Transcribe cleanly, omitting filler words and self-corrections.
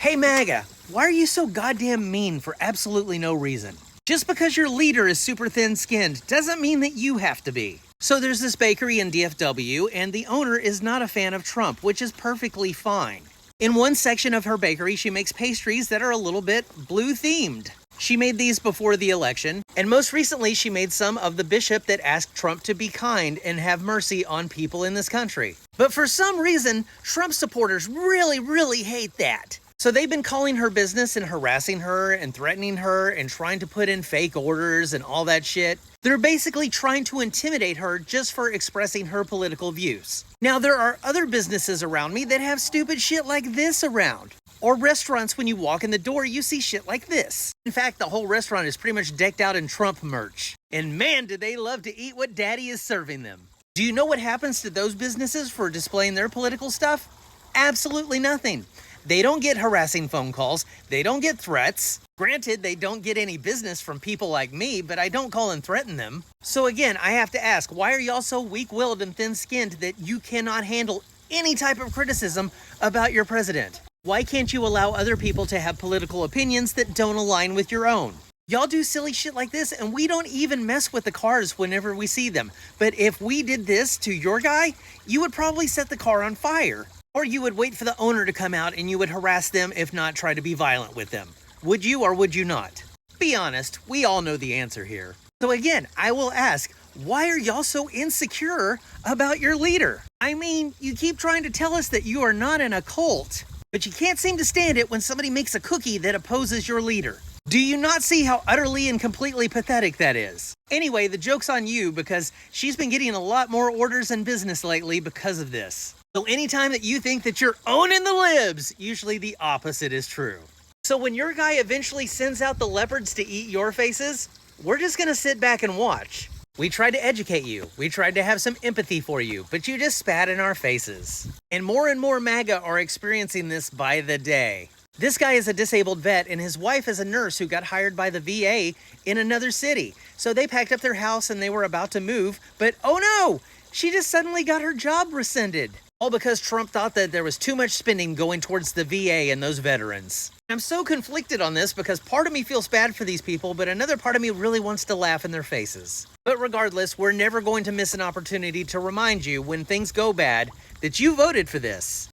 Hey MAGA, why are you so goddamn mean for absolutely no reason? Just because your leader is super thin-skinned doesn't mean that you have to be. So there's this bakery in DFW, and the owner is not a fan of Trump, which is perfectly fine. In one section of her bakery, she makes pastries that are a little bit blue-themed. She made these before the election, and most recently she made some of the bishop that asked Trump to be kind and have mercy on people in this country. But for some reason, Trump supporters really hate that. So they've been calling her business and harassing her and threatening her and trying to put in fake orders and all that shit. They're basically trying to intimidate her just for expressing her political views. Now, there are other businesses around me that have stupid shit like this around. Or restaurants, when you walk in the door, you see shit like this. In fact, the whole restaurant is pretty much decked out in Trump merch. And man, do they love to eat what daddy is serving them. Do you know what happens to those businesses for displaying their political stuff? Absolutely nothing. They don't get harassing phone calls. They don't get threats. Granted, they don't get any business from people like me, but I don't call and threaten them. So again, I have to ask, why are y'all so weak-willed and thin-skinned that you cannot handle any type of criticism about your president? Why can't you allow other people to have political opinions that don't align with your own? Y'all do silly shit like this, and we don't even mess with the cars whenever we see them. But if we did this to your guy, you would probably set the car on fire. Or you would wait for the owner to come out and you would harass them, if not try to be violent with them. Would you or would you not? Be honest, we all know the answer here. So again, I will ask, why are y'all so insecure about your leader? I mean, you keep trying to tell us that you are not in a cult, but you can't seem to stand it when somebody makes a cookie that opposes your leader. Do you not see how utterly and completely pathetic that is? Anyway, the joke's on you because she's been getting a lot more orders and business lately because of this. So anytime that you think that you're owning the libs, usually the opposite is true. So when your guy eventually sends out the leopards to eat your faces, we're just gonna sit back and watch. We tried to educate you. We tried to have some empathy for you, but you just spat in our faces. And more MAGA are experiencing this by the day. This guy is a disabled vet and his wife is a nurse who got hired by the VA in another city. So they packed up their house and they were about to move, but oh no, she just suddenly got her job rescinded. All because Trump thought that there was too much spending going towards the VA and those veterans. I'm so conflicted on this because part of me feels bad for these people, but another part of me really wants to laugh in their faces. But regardless, we're never going to miss an opportunity to remind you when things go bad that you voted for this.